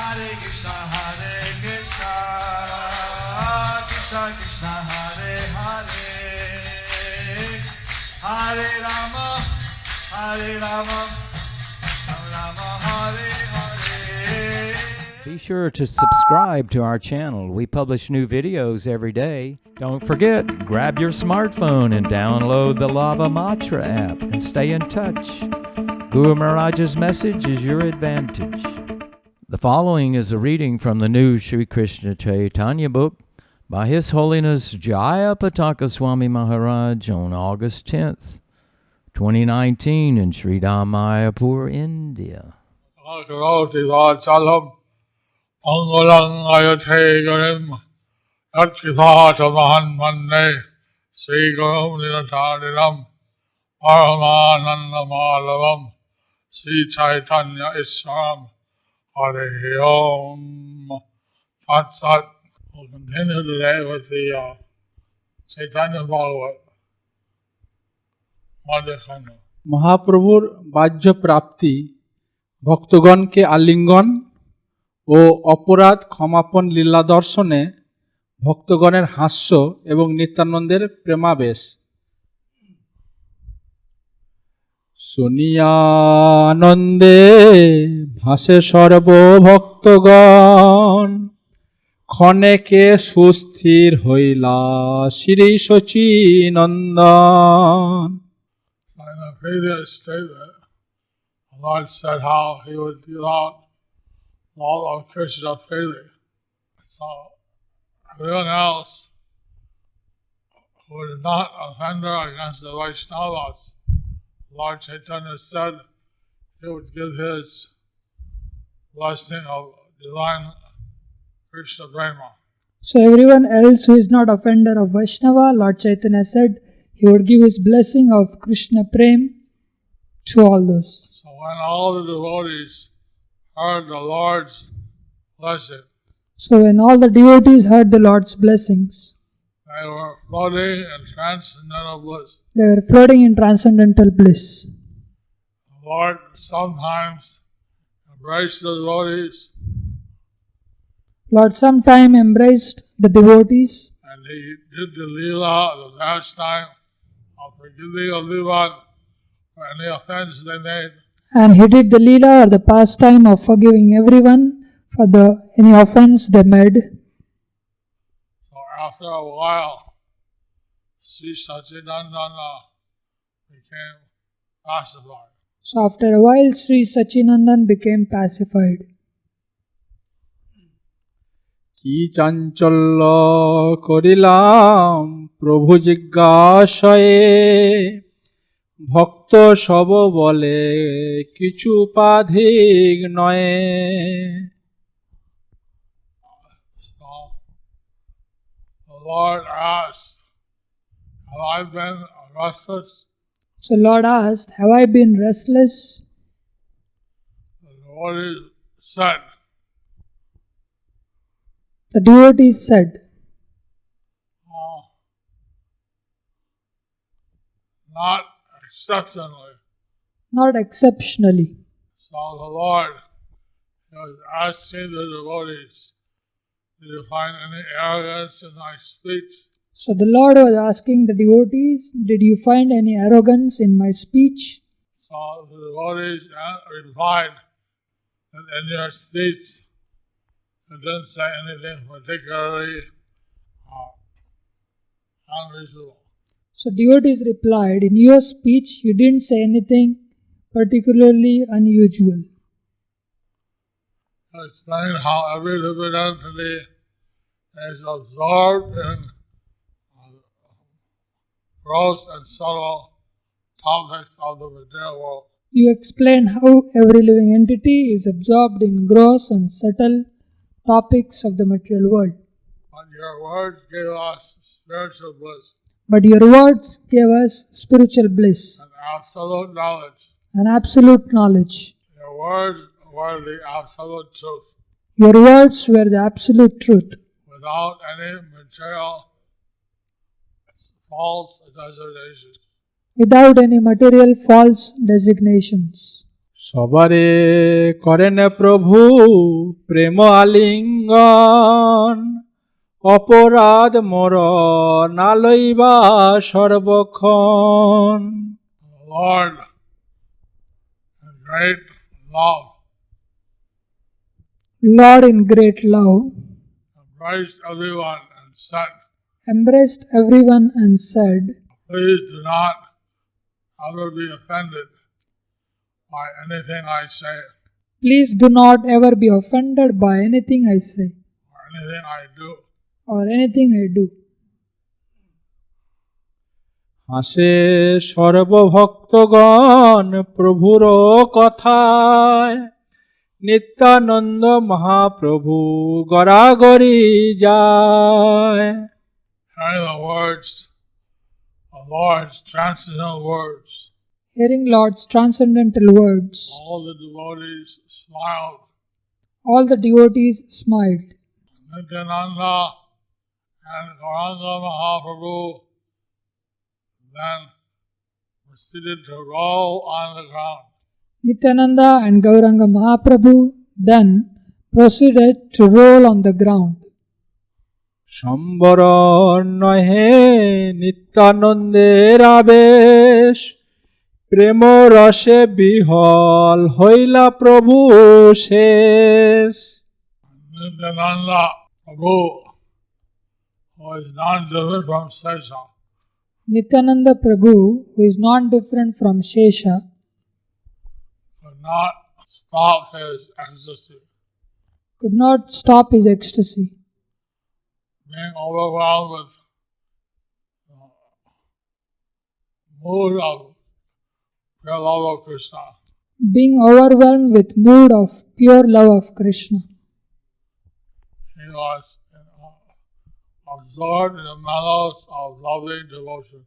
Hare Krishna, Krishna Krishna, Hare Hare, Hare Rama, Rama Hare Hare. Be sure to subscribe to our channel. We publish new videos every day. Don't forget, grab your smartphone and download the Lava Matra app and stay in touch. Guru Maharaj's message is your advantage. The following is a reading from the new Sri Krishna Caitanya Book by His Holiness Jayapataka Swami Maharaj on August 10th, 2019 in Sri Mayapur, India. Angulang ayate garim yatkithata mahan mande Sri Gurum Niratadiram Paramananda Malavam Sri Chaitanya Iswaram Hare Om Tat Sat. We'll continue today with the Chaitanya Bhagavat Madhyakhanda. মহাপ্রভুর বাহ্য প্রাপ্তি, ভক্তগণকে আলিঙ্গন ও অপরাধ ক্ষমাপন লীলা দর্শনে ভক্তগণের হাস্য এবং নিত্যানন্দের প্রেমাবেশ। শুনিয়ানন্দে ভাসে সর্বভক্তগণ, ক্ষণেকে সুস্থির হইলা Shri Sachinandan. In the previous statement, the Lord said how He would deal out all of Krishna freely. So everyone else who is not offender against the Vaishnavas, Lord Chaitanya said He would give His blessing of divine Krishna Prema. So everyone else who is not offender of Vaishnava, Lord Chaitanya said He would give His blessing of Krishna Prem to all those. So when all the devotees heard the Lord's blessing, so when all the devotees heard the Lord's blessings, they were floating in transcendental bliss. They were floating in transcendental bliss. The Lord sometimes embraced the devotees, Lord sometime embraced the devotees, and He did the Leela, the pastime of forgiving everyone for any offense they made. and He did the Leela or the pastime of forgiving everyone for any offense they made. So after a while, Sri Sachidananda became pacified. So after a while, Sri Sachinandan became pacified. কি চাঞ্চল্য করিলাম প্রভু জিজ্ঞাসয়ে, ভক্ত সব বলে কিছু উপাধিক নয়। So the Lord asked, have I been restless? So Lord asked, have I been restless? The devotees said, not exceptionally. Not exceptionally. So the Lord was asking the devotees, did you find any arrogance in my speech? So the Lord was asking the devotees, did you find any arrogance in my speech? So the devotees replied that in your speech you didn't say anything particularly unreasonable. So devotees replied, in your speech you didn't say anything particularly unusual. Explain how every living entity is absorbed in gross and subtle topics of the material world. You explained how every living entity is absorbed in gross and subtle topics of the material world. But your words gave us spiritual bliss. But your words gave us spiritual bliss And absolute knowledge. and absolute knowledge. Your words were the absolute truth. Your words were the absolute truth. Without any material false designation. Without any material false designations. সবারে করেন প্রভু প্রেম আলিঙ্গন অপরাধ মোর না লইবা সর্বক্ষণ The Lord, in great love, Lord in great love embraced everyone and said, embraced everyone and said, please do not ever be offended by anything I say please do not ever be offended by anything I say or anything I do. or anything I do. হাসে সর্বভক্তগণ প্রভুর কথায় নিত্যানন্দ মহাপ্রভু গড়াগড়ি যায় Hearing the words, the Lord's transcendental words, Hearing Lord's transcendental words, all the devotees smiled. all the devotees smiled. Nityananda and Gauranga Mahaprabhu then proceeded to roll on the ground. Nityananda and Gauranga Mahaprabhu then proceeded to roll on the ground. সম্বর নহে নিত্যানন্দের আবেশ প্রেম রসে বিহল হইলা প্রভু শেষ Nityananda Prabhu was non-different from Sesha, Nityananda Prabhu, who is non-different from Shesha, could not stop his ecstasy. could not stop his ecstasy. Being overwhelmed with mood of pure love of Krishna, Being overwhelmed with mood of pure love of Krishna, he was absorbed in the mellows of loving devotion.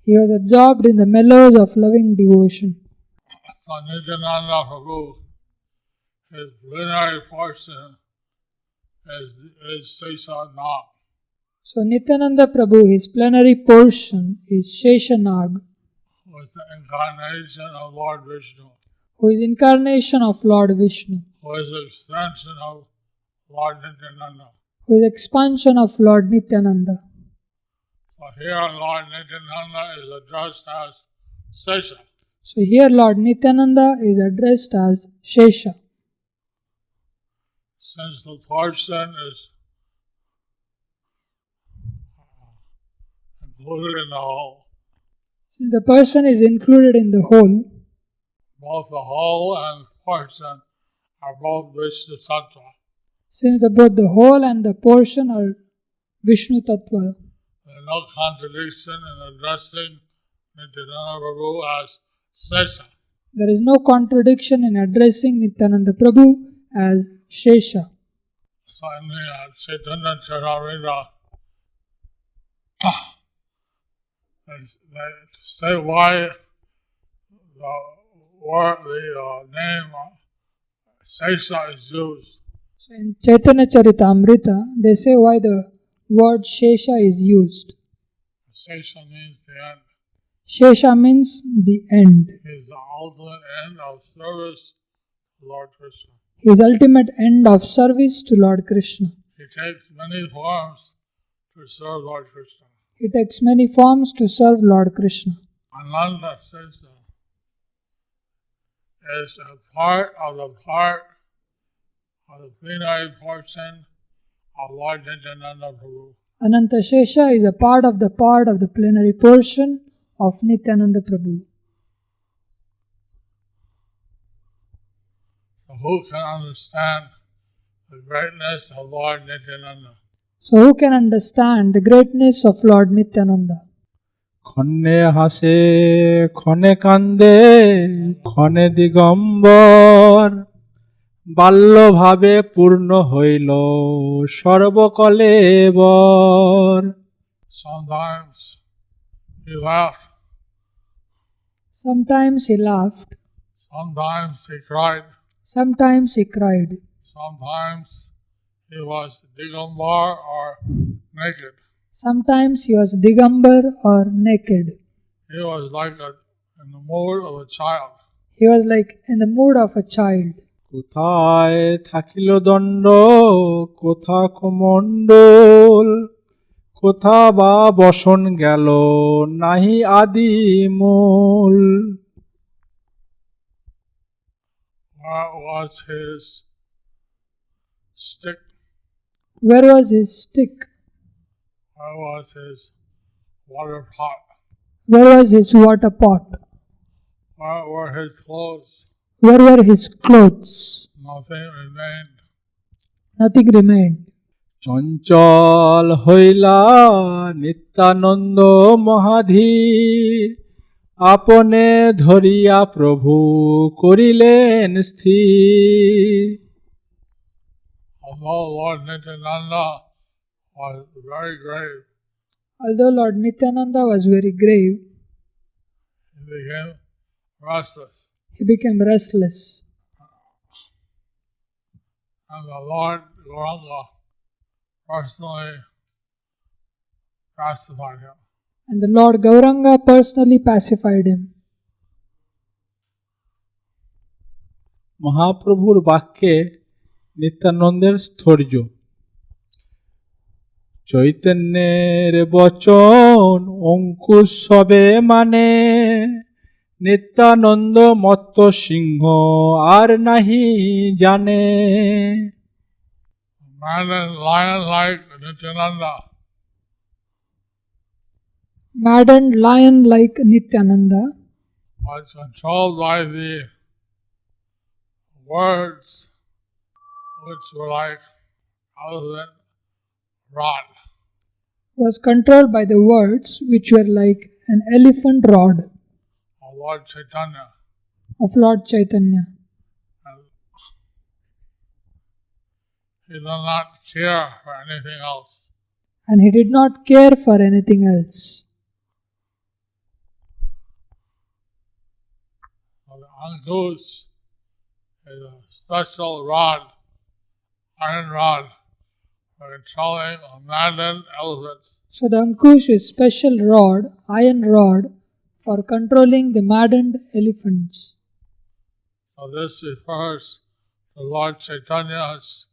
he was absorbed in the mellows of loving devotion. So Nityananda Prabhu, his plenary portion is Sesa Nag. So Nityananda Prabhu, his plenary portion is Sheshanag, Who is the incarnation of Lord Vishnu, who is incarnation of Lord Vishnu, who is the extension of Lord Nityananda. who is expansion of Lord Nityananda. So here Lord Nityananda is addressed as Sesha. So here Lord Nityananda is addressed as Shesha. Since the portion is included in the whole, Since the person is included in the whole, both the whole and portion are both Vishnu Tattva. since both the whole and the portion are Vishnu Tattva, There is no contradiction in addressing Nityananda Prabhu as Sesha. there is no contradiction in addressing Nityananda Prabhu as Shesha. So in the Chaitanya Charitamrita, they say why the name Sesha is used. So in Chaitanya Charitamrita, they say why the word Shesha is used. Sesha means the end. Shesha means the end. He is the ultimate end of service to Lord Krishna. His ultimate end of service to Lord Krishna. He takes many forms to serve Lord Krishna. He takes many forms to serve Lord Krishna. Ananda Sesha is a part of the plenary portion of Lord Nityananda Prabhu. Ananta Shesha is a part of the plenary portion of Nityananda Prabhu. So who can understand the greatness of Lord Nityananda? So who can understand the greatness of Lord Nityananda? ক্ষণে হাসে ক্ষণে কান্দে ক্ষণে দিগম্বর বাল্যভাবে পূর্ণ হইল সর্বকলে বর Sometimes he laughed, Sometimes he laughed, sometimes he cried, sometimes he cried, sometimes he was digambar or naked. sometimes he was digambar or naked. He was in the mood of a child. He was like in the mood of a child. কোথায় থাকিল দণ্ড কোথা কমণ্ডল কোথা বা বসন গেল নাহি আদি মূল What was his stick? Where was his stick? Where was his water pot? Where was his water pot? Where were his clothes? Where were his clothes? Nothing remained. Nothing remained. চঞ্চল হইলা নিত্যানন্দ মহাধীর আপনে ধরিয়া প্রভু করিলেন স্থির Although Lord Nityananda was very grave, Although Lord Nityananda was very grave, he became restless. he became restless. And the Lord Gauranga personally pacified him. And the Lord Gauranga personally pacified him. মহাপ্রভুর বাক্যে নিত্যানন্দের স্থৈর্য চৈতন্যের বচন অঙ্কুশ সবে মানে নিত্যানন্দ মত্ত সিংহ আর নাহি জানে Man and lion like Nityananda Maddened lion like Nityananda was controlled by the words which were like elephant rod. was controlled by the words which were like an elephant rod Of Lord Chaitanya. of Lord Chaitanya. And he did not care for anything else. And he did not care for anything else. So the Ankush is a special rod, iron rod, for controlling maddened elephants. So the Ankush is special rod, iron rod, for controlling the maddened elephants. So this refers to Lord Chaitanya's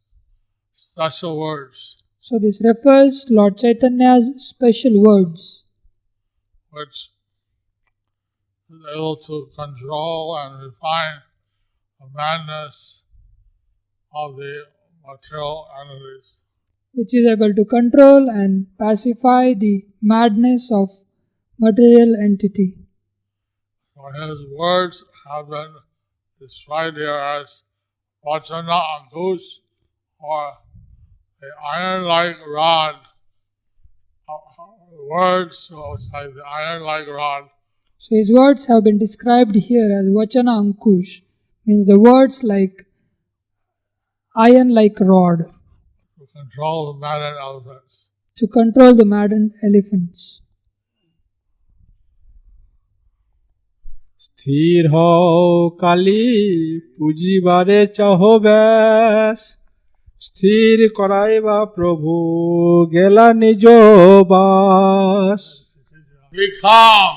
special words, So this refers to Lord Chaitanya's special words, which is able to control and refine the madness of the material entities. which is able to control and pacify the madness of material entity. So his words have been described here as Vachana Ankush, or the iron-like rod. Words, so it's like the iron-like rod, So his words have been described here as Vachana Ankush, means the words like iron like rod, to control the maddened elephants. to control the maddened elephants. স্থির হও কালী পুজিবারে চাহ ব্যাস স্থির করাইবা প্রভু গেলা নিজ বাস Be calm,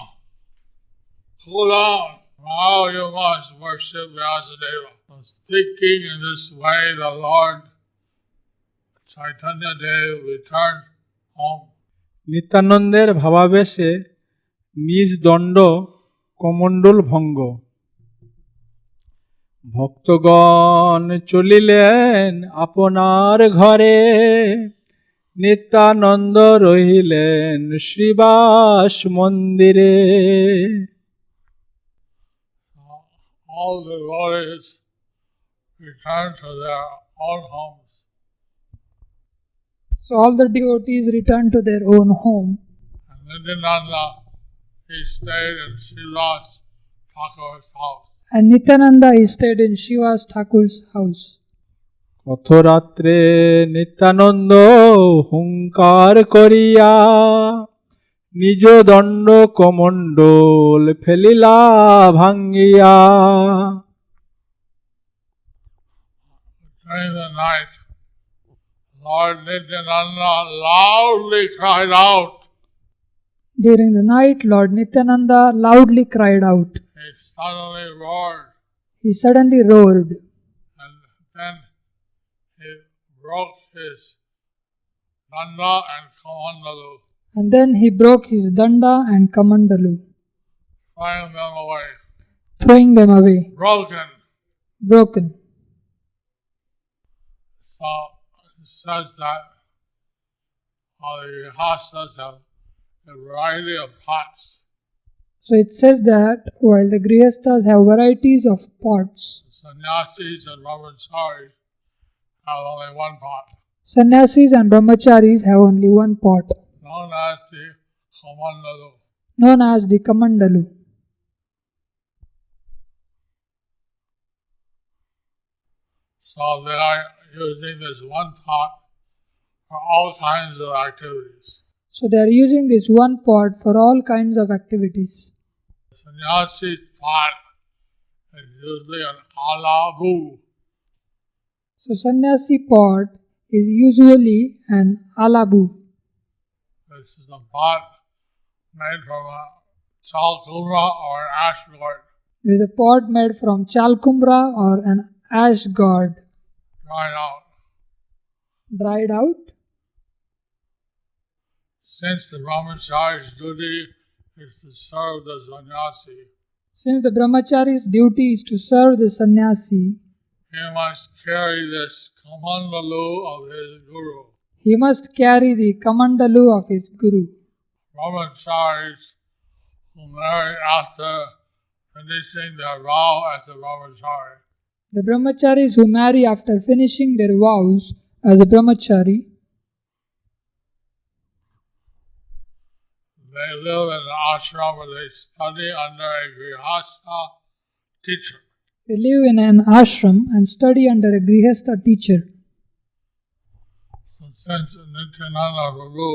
cool down. Now you must worship Vyasadeva. So speaking in this way, the Lord Chaitanya Dev returned home. নিত্যানন্দের ভাবাবেশে নিজ দণ্ড কমণ্ডল ভঙ্গ ভক্তগণ চলিলেন আপনার ঘরে নিত্যানন্দ রহিলেন শ্রীবাস মন্দিরে All the devotees returned to their own homes. So all the devotees returned to their own home, And Nityananda, he stayed in Srilas Thakur's house. and Nityananda he stayed in Shiva's Thakur's house. কথরাত্রে Nityananda হুঙ্কার করিয়া নিজ দণ্ড কমণ্ডল ফেলিলা ভাঙ্গিয়া During the night, Lord Nityananda loudly cried out. During the night, Lord Nityananda loudly cried out. He suddenly roared. he suddenly roared. And then he broke his danda and kamandalu, And then he broke his danda and kamandalu, throwing them away. throwing them away, broken. So it says that all the grihastas have a variety of pots. So it says that while the grihasthas have varieties of pots, Sannyasis and brahmacharis have only one pot, sannyasis and brahmacharis have only one pot, known as the kamandalu. known as the kamandalu. So they are using this one pot for all kinds of activities. So they are using this one pot for all kinds of activities. Sannyasi's pot is usually an alabu. So sannyasi pot is usually an alabu. This is a pot made from a chalkumra or ash gourd, It is a pot made from chalkumbra or an ash gourd, dried out. dried out. Since the brahmachari's duty is to serve the sannyasi, Since the brahmachari's duty is to serve the sannyasi, he must carry this kamandalu of his guru. he must carry the kamandalu of his guru. Brahmacharis who marry after finishing their vow as a brahmachari, The brahmacharis who marry after finishing their vows as a brahmachari, they live in an ashram where they study under a grihastha teacher. they live in an ashram and study under a grihastha teacher. So since Nityananda Prabhu,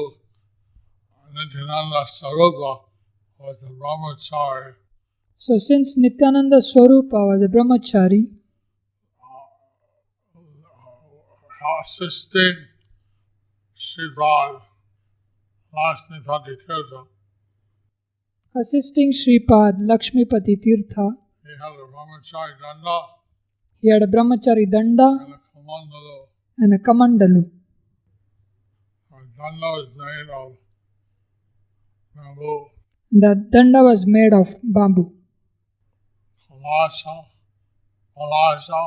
Nityananda Sarupa was a brahmachari, So since Nityananda Swarupa was a brahmachari, assisting Sripad, Lakshmipati Tirtha, assisting Sripad Lakshmipati Tirtha, he had a brahmachari danda he had a brahmachari danda and a kamandalu. and a kamandalu. The danda is made of bamboo, That danda was made of bamboo, palasha,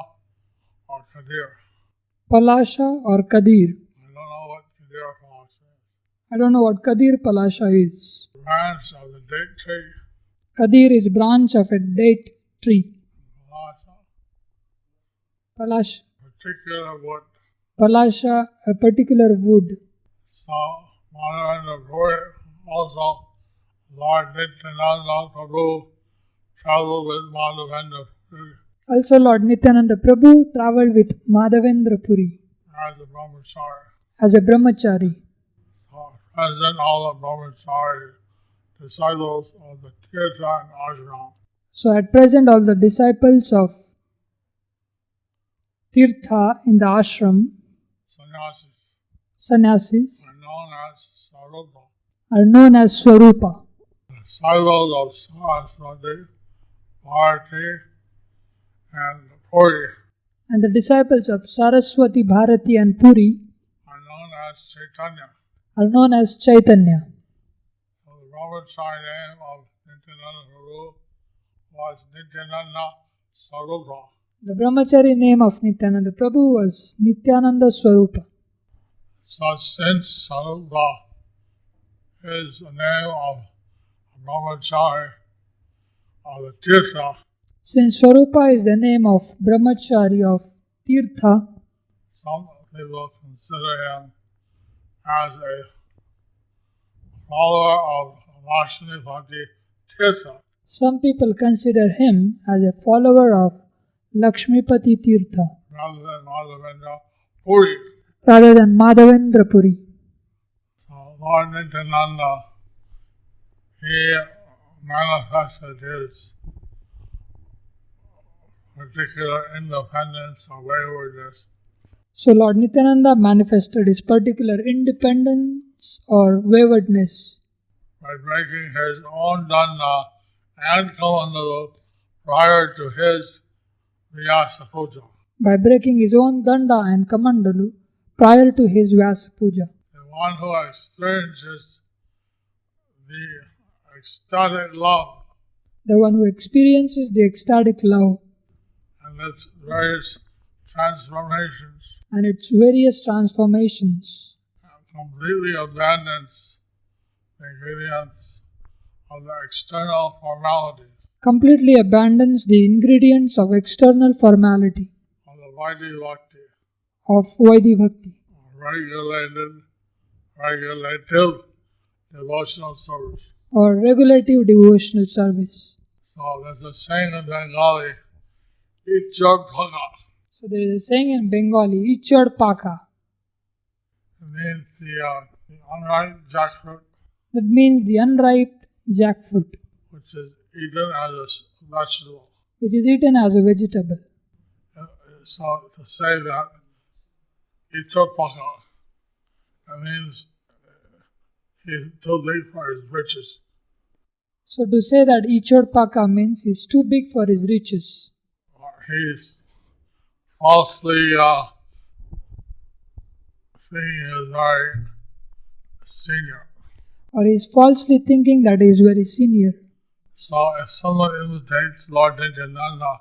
or kadir. palasha or kadir. I don't know what kadir palasha I don't know what kadir palasha is. branch of the date tree. Kadir is branch of a date tree. Palasha, Palasha, particular wood. palasha, a particular wood. So, Madhavendra Puri, also Lord Nityananda Prabhu traveled with Madhavendra Puri Also Lord Nityananda Prabhu travelled with Madhavendra Puri as a brahmachari. as a brahmachari. So, present all the brahmachari disciples of the Tirtha and Ashram. So at present all the disciples of Tirtha in the ashram, Sannyasis sannyasis, are known as Sarupa. are known as Swarupa. Disciples of Saraswati, Bharati, and Puri And the disciples of Saraswati, Bharati and Puri are known as Chaitanya. are known as Chaitanya. So the brahmachari name of Nityananda Prabhu was Nityananda Sarupa. The brahmachari name of Nityananda Prabhu was Nityananda Swarupa. So since Sarupa is the name of a brahmachari of the Tirtha, Since Swarupa is the name of brahmachari of Tirtha, some people consider him as a follower of Lakshmipati Tirtha. some people consider him as a follower of Lakshmipati Tirtha rather than Madhavendra Puri. rather than Madhavendra Puri. So Lord Nityananda, he manifested his particular independence or waywardness So Lord Nityananda manifested his particular independence or waywardness by breaking his own danda and kamandalu prior to his Vyasa Puja. by breaking his own danda and kamandalu prior to his Vyasa Puja. The one who experiences the ecstatic love The one who experiences the ecstatic love and its various transformations and its various transformations completely abandons the ingredients of the external formality completely abandons the ingredients of external formality of the Vaidhi Bhakti, of Vaidhi Bhakti, regulative devotional service. or regulative devotional service. So there's a saying in Bengali, Jayapataka. So there is a saying in Bengali, Jayapataka. It means the unripe jackfruit, That means the unripe jackfruit, which is eaten as a vegetable. which is eaten as a vegetable. So to say that Jayapataka, that means he's too big for his riches. So to say that Ichorpaka means he's too big for his riches, Or he's falsely thinking he's very senior. or he's falsely thinking that he is very senior. So if someone imitates Lord Nityananda,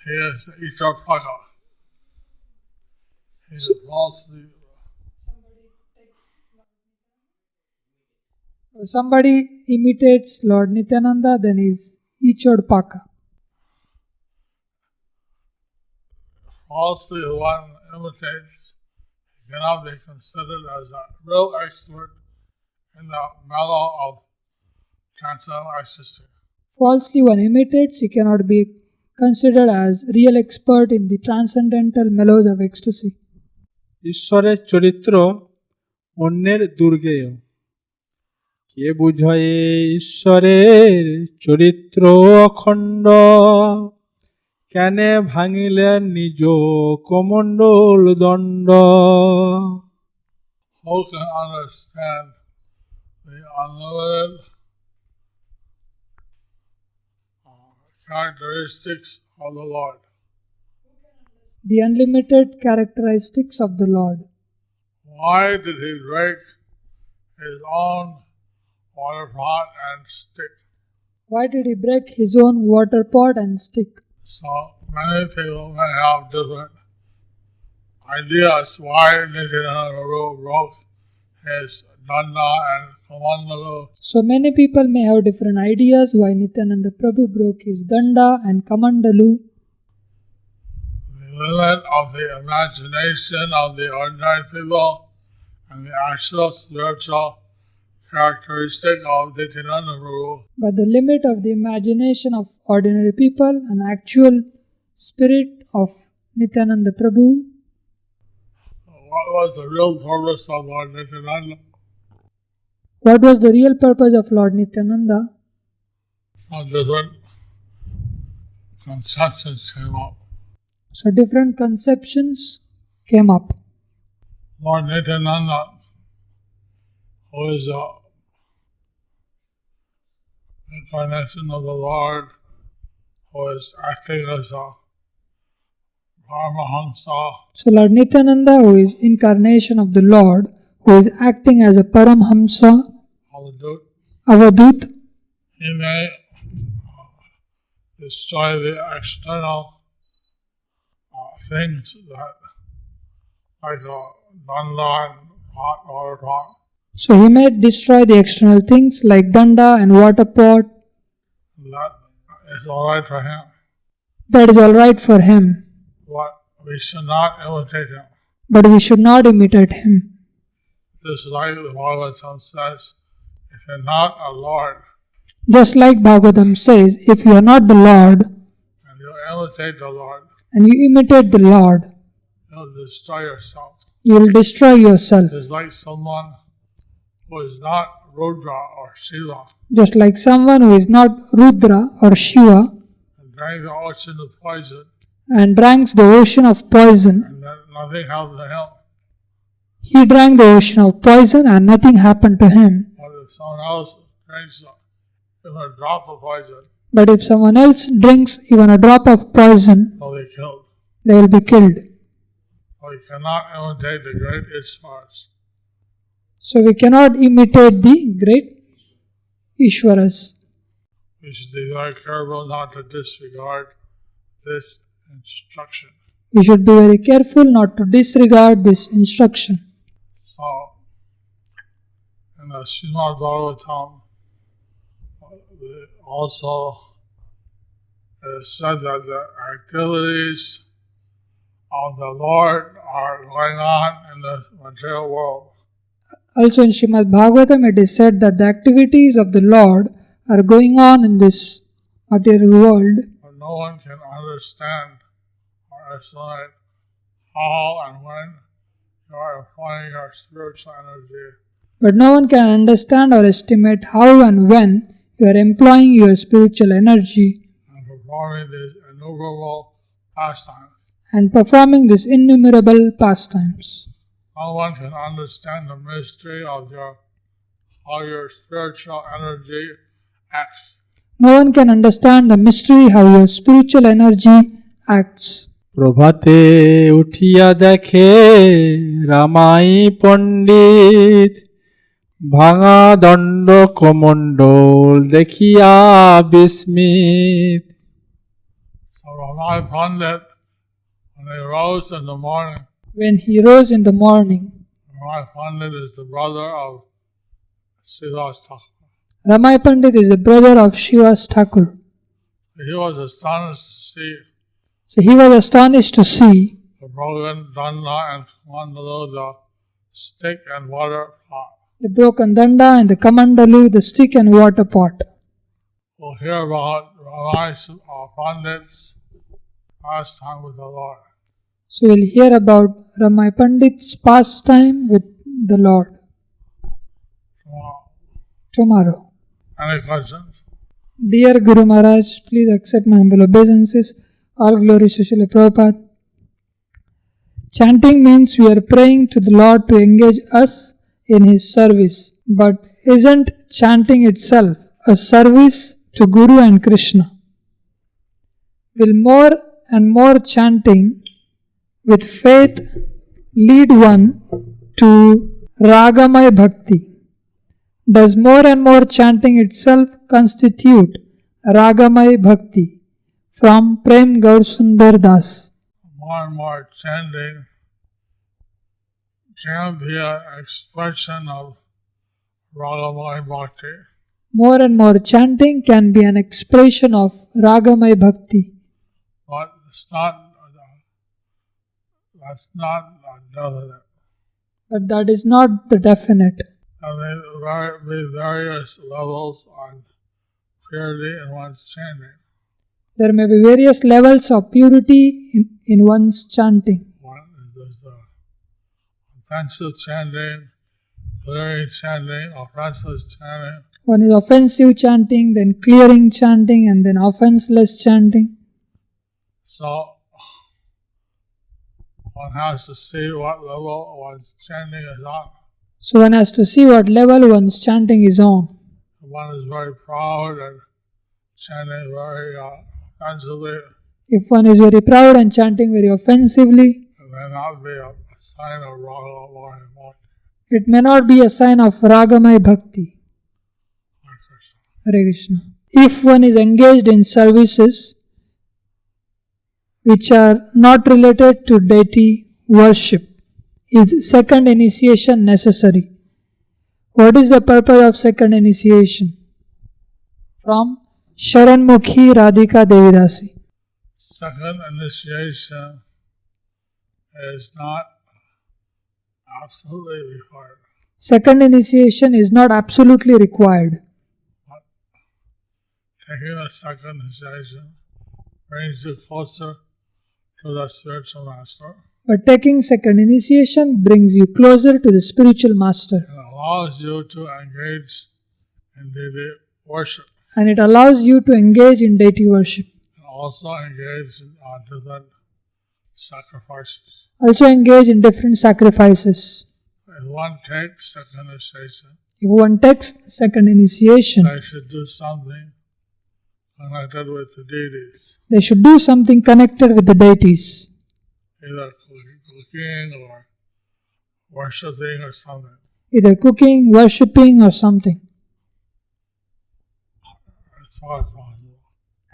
he is Jayapataka. He is falsely. If somebody imitates Lord Nityananda, then he's Ichorpaka. Falsely one imitates, he cannot be considered as a real expert in the mellow of transcendental ecstasy. Falsely one imitates, he cannot be considered as real expert in the transcendental mellows of ecstasy. ঈশ্বরের চরিত্র অন্যের দুর্গেয়। কে বুঝয়ে ঈশ্বরের চরিত্র অখণ্ড, কেনে ভাঙিলেন নিজ কমণ্ডল দণ্ড। Who can understand the unlimited characteristics of the Lord? The unlimited characteristics of the Lord. Why did he break his own water pot and stick? Why did he break his own water pot and stick? So many people may have different ideas why Nityananda broke his danda and kamandalu. So many people may have different ideas why Nityananda Prabhu broke his danda and kamandalu. The limit of the imagination of the ordinary people and the actual spiritual characteristic of Nityananda Prabhu. But the limit of the imagination of ordinary people and actual spirit of Nityananda Prabhu. What was the real purpose of Lord Nityananda? What was the real purpose of Lord Nityananda? Some different conceptions came up. So different conceptions came up. Lord Nityananda, who is a incarnation of the Lord, who is acting as a Paramahamsa, So Lord Nityananda, who is incarnation of the Lord, who is acting as a Paramhamsa, Avadut, he may destroy the external things that, like a danda and hot water pot. so he may destroy the external things like danda and water pot. That is alright for him, That is alright for him, but we should not imitate him. but we should not imitate him. Just like the Bhagavatam says, if you're not a Lord Just like Bhagavatam says, if you are not the Lord and you imitate the Lord, and you imitate the Lord, you'll destroy yourself. you will destroy yourself. Just like someone who is not Rudra or Shiva Just like someone who is not Rudra or Shiva and drank the ocean of poison and drank the ocean of poison. and then nothing happened to him. He drank the ocean of poison and nothing happened to him. But if someone else drinks even a drop of poison, But if someone else drinks even a drop of poison, they'll be killed. they will be killed. We cannot imitate the great Ishvars. So we cannot imitate the great Ishwaras. We should be very careful not to disregard this instruction. We should be very careful not to disregard this instruction. So, in the Srimad Bhagavatam, also it is said that the activities of the Lord are going on in the material world. Also in Srimad Bhagavatam it is said that the activities of the Lord are going on in this material world. But no one can understand or estimate how and when you are applying your spiritual energy. But no one can understand or estimate how and when you are employing your spiritual energy And performing these innumerable pastimes. and performing these innumerable pastimes. No one can understand the mystery of how your spiritual energy acts. No one can understand the mystery how your spiritual energy acts. প্রভাতে উঠিয়া দেখে রামাই পণ্ডিত ভাঙা দণ্ড কমণ্ডল দেখিয়া বিস্মিত। So Ramai Pandit, when he rose in the morning, When he rose in the morning, Ramai Pandit is the brother of Sri Krishna. Ramai Pandit is the brother of Shiva's Thakur. He was astonished to see So he was astonished to see the broken danda and mandalu, the stick and water pot. the broken danda and the kamandalu, the stick and water pot. We'll hear about Ramai Pandit's pastime with the Lord. So we'll hear about Ramai Pandit's pastime with the Lord tomorrow. Any questions? Dear Guru Maharaj, please accept my humble obeisances. All glory to Srila Prabhupada. Chanting means we are praying to the Lord to engage us in His service. But isn't chanting itself a service to Guru and Krishna? Will more and more chanting with faith lead one to Ragamaya Bhakti? Does more and more chanting itself constitute Ragamaya Bhakti? From Prem Gaur Sundar Das. More and more chanting can be an expression of Ragamaya Bhakti. More and more chanting can be an expression of Ragamaya Bhakti. But that's not definite. But that is not the definite. There may be various levels of purity in one's chanting. There may be various levels of purity in one's chanting. There's offensive chanting, clearing chanting, offenseless chanting. One is offensive chanting, then clearing chanting, and then offenseless chanting. So one has to see what level one's chanting is on. So one has to see what level one's chanting is on. If one is very proud and chanting very offensively, If one is very proud and chanting very offensively, it may not be a sign of Ragamaya Bhakti. it may not be a sign of Ragamaya Bhakti. Hare Krishna. Hare Krishna. If one is engaged in services which are not related to deity worship, is second initiation necessary? What is the purpose of second initiation? From Sharanmukhi Radhika Devidasi. Second initiation is not absolutely required. Second initiation is not absolutely required. But taking a second initiation brings you closer to the spiritual master. But taking second initiation brings you closer to the spiritual master. And allows you to engage in deity worship. And it allows you to engage in deity worship. And also engage in different sacrifices. Also engage in different sacrifices. If one takes second initiation, If one takes second initiation, they should do something connected with the deities, They should do something connected with the deities, either cooking or worshipping or something, either cooking, worshipping, or something, as far as possible,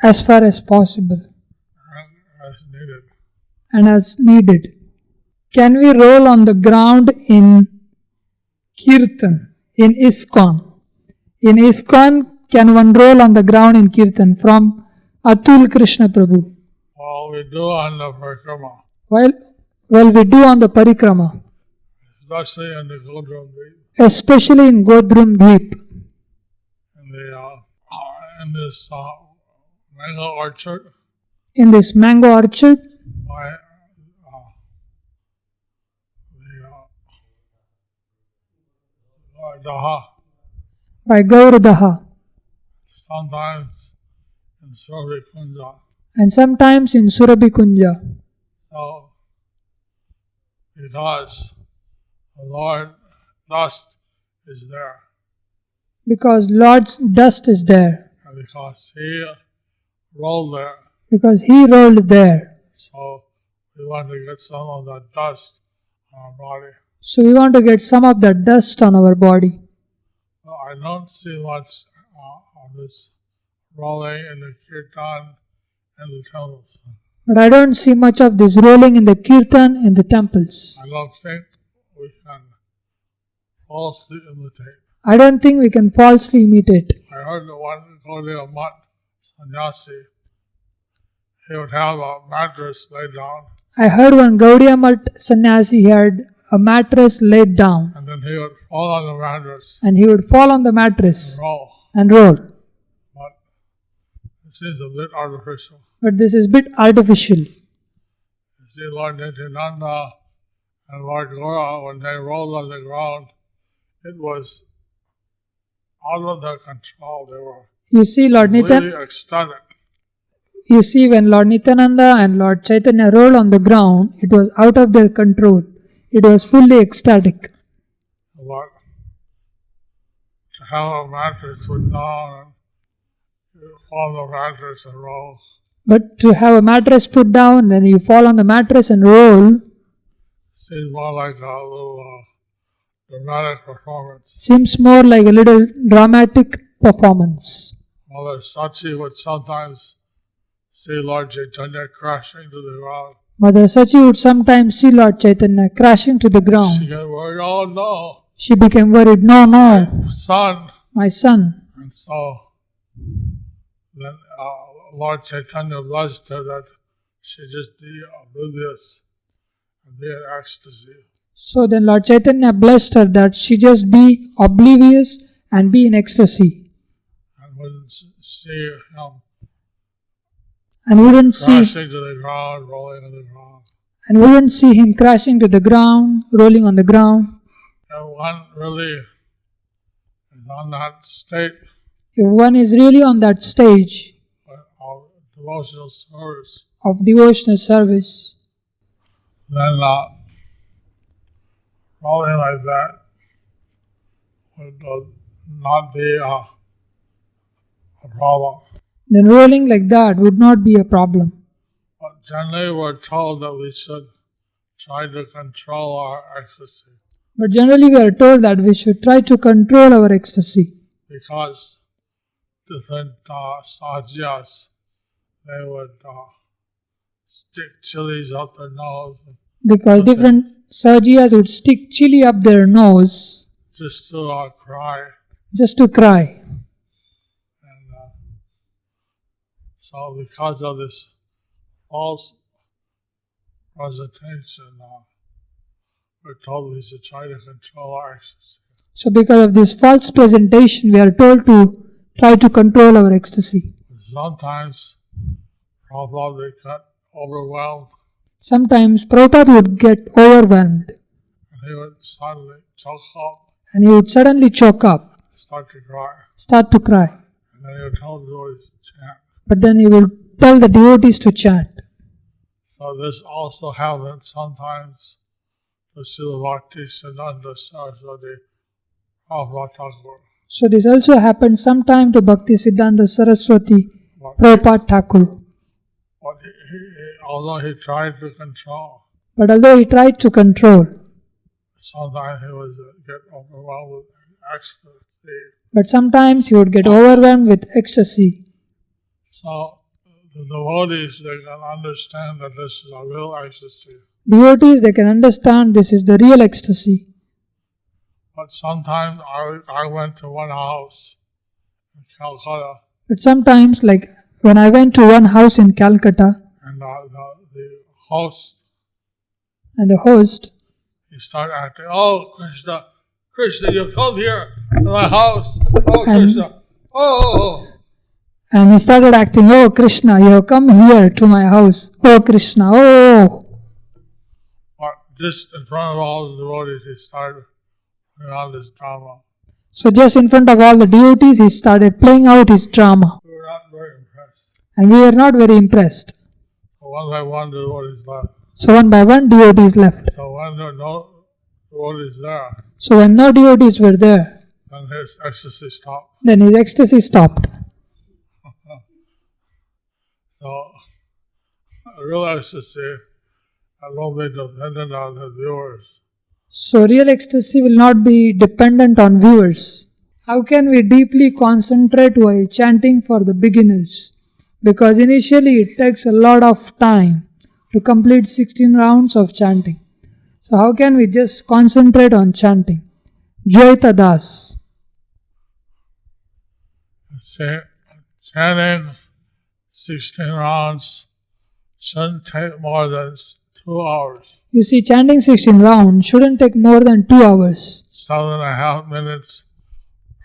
as far as possible and as needed. and as needed. Can we roll on the ground in Kirtan, in ISKCON? In ISKCON, can one roll on the ground in Kirtan from Atul Krishna Prabhu? Well, we do on the parikrama, Well, we do on the parikrama, especially in the Godram Dweep, especially in Godrum Dweep, in this mango orchard in this mango orchard by Daha. by Gauradaha, Sometimes in Sri Kunja. and sometimes in Surabhi Kunja. So, because the Lord dust is there, Because Lord's dust is there, and because He rolled there, because He rolled there. so we want to get some of that dust on our body. So we want to get some of that dust on our body. Well, I don't see much of this rolling in the kirtan and the temples. But I don't see much of this rolling in the kirtan in the temples. I don't think we can falsely imitate. I don't think we can falsely imitate. I heard the one Gaudiya Mutt sannyasi, he would have a mattress laid down, I heard one Gaudiya Mutt sannyasi had a mattress laid down, and then he would fall on the mattress and he would fall on the mattress and roll. and roll. But it seems a bit artificial. But this is a bit artificial. You see, Lord Nityananda and Lord Gora, when they rolled on the ground, it was out of their control. They were You see, really ecstatic. You see, when Lord Nityananda and Lord Chaitanya rolled on the ground, it was out of their control. It was fully ecstatic. But to have a mattress put down and you fall on the mattress and roll, But to have a mattress put down, then you fall on the mattress and roll, seems more like a little dramatic performance. seems more like a little dramatic performance. Mother Sachi would sometimes see Lord Chaitanya crashing to the ground. Mother Sachi would sometimes see Lord Chaitanya crashing to the She ground. got worried, oh no, She became worried, no, son. my son. And so then Lord Chaitanya blessed her that she just be oblivious and be in ecstasy. So then Lord Chaitanya blessed her that she just be oblivious and be in ecstasy. And wouldn't see him And wouldn't see crashing to the ground, rolling on the ground. and wouldn't see him crashing to the ground, rolling on the ground. And one really is on that state If one is really on that stage of devotional service, of devotional service, then rolling like that would not be a problem. then rolling like that would not be a problem. But generally we're told that we should try to control our ecstasy But generally we are told that we should try to control our ecstasy because different sahajas, they would stick chilies up their nose because different sajiyas would stick chili up their nose just to cry. just to cry. And so because of this false presentation, we're told we should try to control our ecstasy. So because of this false presentation, we are told to try to control our ecstasy. Sometimes Prabhupada would get overwhelmed Sometimes Prabhupada would get overwhelmed and he would suddenly choke up, and he would suddenly choke up, start to cry. start to cry. And then he would tell the devotees to chant. But then he will tell the devotees to chant. So this also happens sometimes to Srila Bhakti Siddhanta Saraswati Prabhupada Thakur. So this also happened sometime to Bhakti Siddhanta Saraswati Prabhupada Thakur. But although he tried to control, But although he tried to control, sometimes he would get overwhelmed with ecstasy. but sometimes he would get overwhelmed with ecstasy. So the devotees, they can understand that this is a real ecstasy. Devotees, they can understand this is the real ecstasy. But sometimes I went to one house in Calcutta, But sometimes, like when I went to one house in Calcutta, and the host, and the host, he started acting, "Oh, Krishna, you come here to my house. Oh, And- Krishna. Oh. and he started acting, "Oh Krishna, you have come here to my house. Oh Krishna, oh." But just in front of all the devotees, he started putting on this drama. So just in front of all the devotees, he started playing out his drama. We were not very impressed. And we were not very impressed. So one by one, the devotees left. So one by one, devotees left. So when there were no devotees there, So when no devotees were there, then his ecstasy stopped. then his ecstasy stopped. So real ecstasy won't be dependent on the viewers. So real ecstasy will not be dependent on viewers. How can we deeply concentrate while chanting for the beginners? Because initially it takes a lot of time to complete 16 rounds of chanting. So how can we just concentrate on chanting? Jayapataka Das. Say, chanting 16 rounds shouldn't take more than 2 hours. You see, chanting 16 rounds shouldn't take more than 2 hours. 7.5 minutes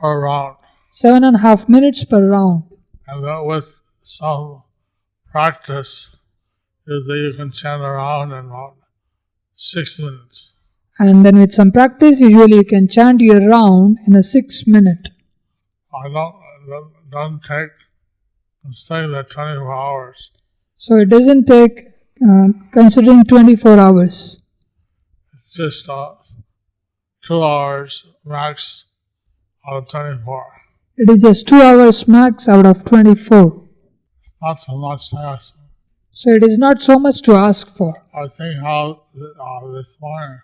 per round. 7.5 minutes per round. And that with some practice, you can chant around in about 6 minutes. And then with some practice, usually you can chant your round in a 6 minute. I don't take and stay there 24 hours. So it doesn't take, considering 24 hours. It's just 2 hours max out of 24. It is just 2 hours max out of 24. Not so much to ask. So it is not so much to ask for. I think how this morning,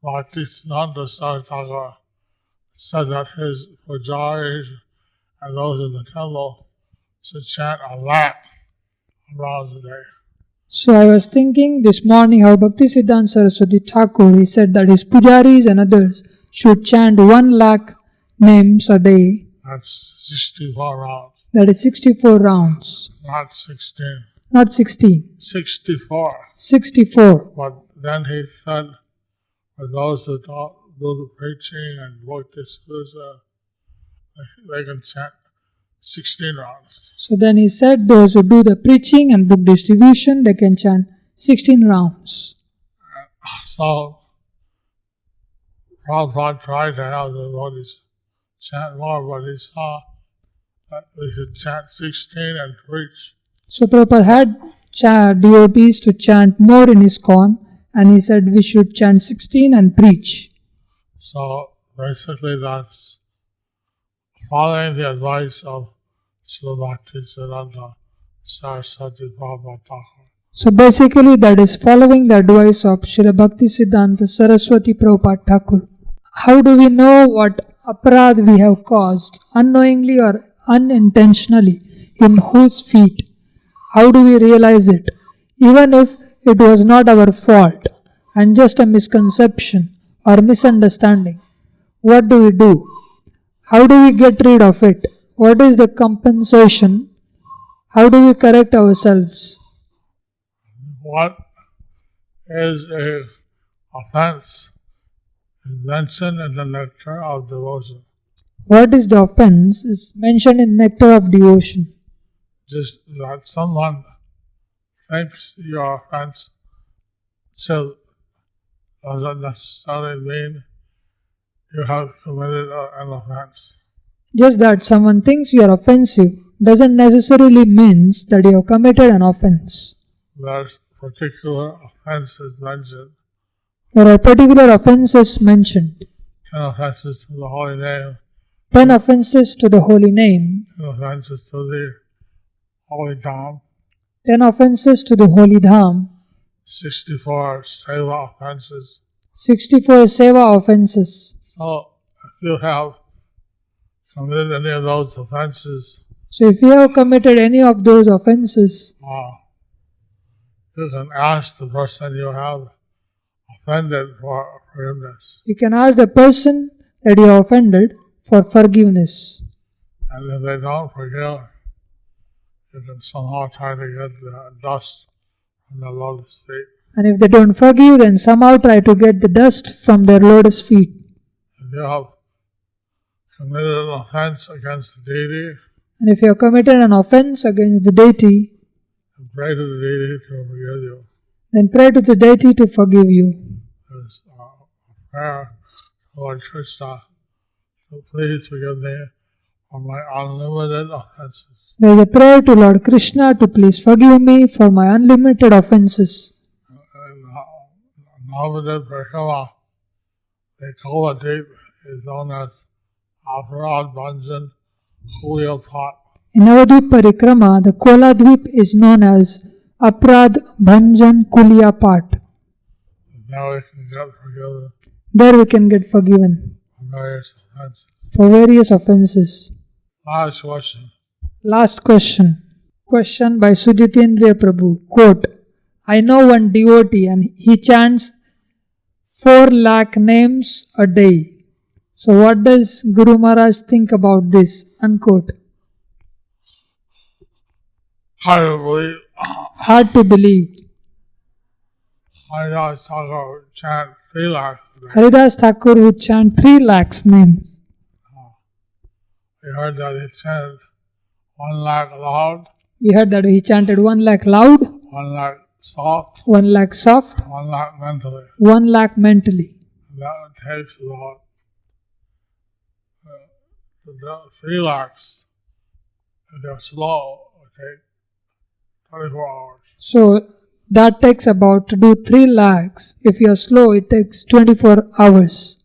Bhaktisiddhanta Saraswati said that his pujaris and those in the temple should chant a lakh rounds a day. So I was thinking this morning how Bhaktisiddhanta Saraswati Thakur, he said that his pujaris and others should chant 1 lakh names a day. That's 64 rounds. That is 64 rounds. Not 16. Not 16. 64. 64. But then he said, for those that don't do the preaching and work this, they can chant 16 rounds. So then he said those who do the preaching and book distribution, they can chant 16 rounds. So Prabhupada tried to have the devotees chant more, but he saw that we should chant 16 and preach. So Prabhupada had devotees to chant more in ISKCON, and he said we should chant 16 and preach. So basically that's following the advice of Sri Bhaktisiddhanta Saraswati Prabhupada Thakur. So basically that is following the advice of Sri Bhaktisiddhanta Saraswati Prabhupada Thakur. How do we know what aparadh we have caused, unknowingly or unintentionally, in whose feet? How do we realize it? Even if it was not our fault and just a misconception or misunderstanding, what do we do? How do we get rid of it? What is the compensation? How do we correct ourselves? What is a offense is mentioned in the nectar of devotion. What is the offense is mentioned in Nectar of Devotion. Just that someone thinks your offense still doesn't necessarily mean you have committed an offense. Just that someone thinks you are offensive doesn't necessarily means that you have committed an offense. There's particular offenses mentioned. There are particular offenses mentioned. 10 offenses to the holy name, 10 offenses to the holy name, 10 offenses to the holy Dham, 10 offenses to the holy Dham, 64 seva offenses. 64 seva offenses. So if you have committed any of those offenses, So if you have committed any of those offenses, you can ask the person you have offended for forgiveness. you can ask the person that you have offended for forgiveness. And if they don't forgive, you can somehow try to get the dust from the lotus feet. And if they don't forgive, then somehow try to get the dust from their lotus feet. If you have committed an offense against the deity, And if you have committed an offense against the deity, pray to the deity to forgive you. then pray to the deity to forgive you. There's a prayer to Lord Krishna, so please forgive me for my unlimited offenses. There is a prayer to Lord Krishna to please forgive me for my unlimited offenses. And Navadip Prakama, the Kola deep is known as Aparad Bhanjan Kulyapat. In Navadvip Parikrama, the Kola Dvip is known as Aprad Bhanjan Kulya Pat. Now we can get forgiven There we can get forgiven for various offenses. for various offenses. Last question. Last question. Question by Sujitendriya Prabhu. Quote, I know one devotee and he chants 4 lakh names a day. So what does Guru Maharaj think about this? Unquote. How do you believe Hard to believe. Haridas Thakur would chant 3 lakhs a day? Haridas Thakur would chant 3 lakhs names. We heard that he chanted 1 lakh loud, We heard that he chanted 1 lakh loud, 1 lakh soft, 1 lakh soft, 1 lakh mentally. 1 lakh mentally. That takes about 3 lakhs. If they're slow, it would take 24 hours. So that takes about, to do 3 lakhs, if you are slow, it takes 24 hours.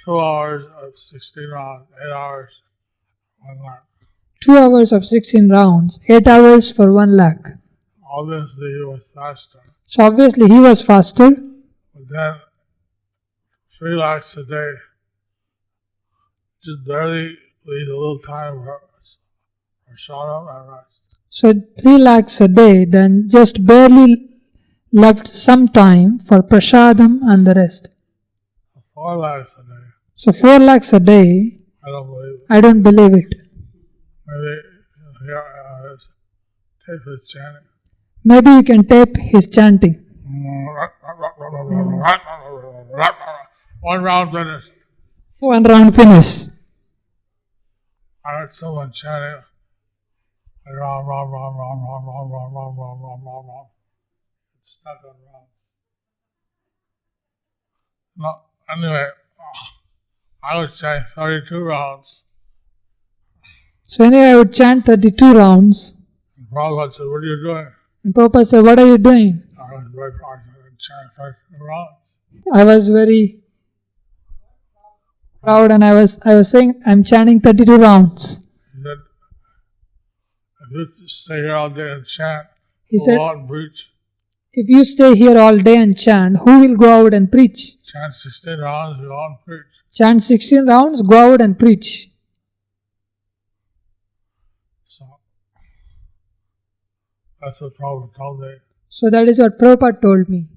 2 hours of 16 rounds, 8 hours, 1 lakh. 2 hours of 16 rounds, 8 hours for 1 lakh. Obviously, he was faster. So obviously he was faster, But then, 3 lakhs a day, just barely leave a little time for sadhana and rest. so 3 lakhs a day, then just barely left some time for prasadam and the rest. 4 lakhs a day, So 4 lakhs a day, I don't believe it. I don't believe it. Maybe here tape his chanting. Maybe you can tape his chanting. 1 round finished. 1 round finish. I heard someone chanting, round. It's stuck on round. No, anyway, I would chant 32 rounds. So anyway, I would chant 32 rounds. And Prabhupada said, what are you doing? And Prabhupada said, what are you doing? I was very proud to chant 32 rounds. I was very proud and I was saying, I'm chanting 32 rounds. He said, if you stay here all day and chant, He go said, out and preach. if you stay here all day and chant, who will go out and preach? Chant 16 rounds, go out and preach. Chant 16 rounds, go out and preach. So, that's what Prabhupada told me. So that is what Prabhupada told me.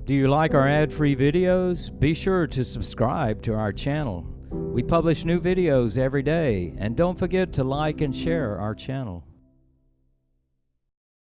Do you like our ad-free videos? Be sure to subscribe to our channel. We publish new videos every day, and don't forget to like and share our channel.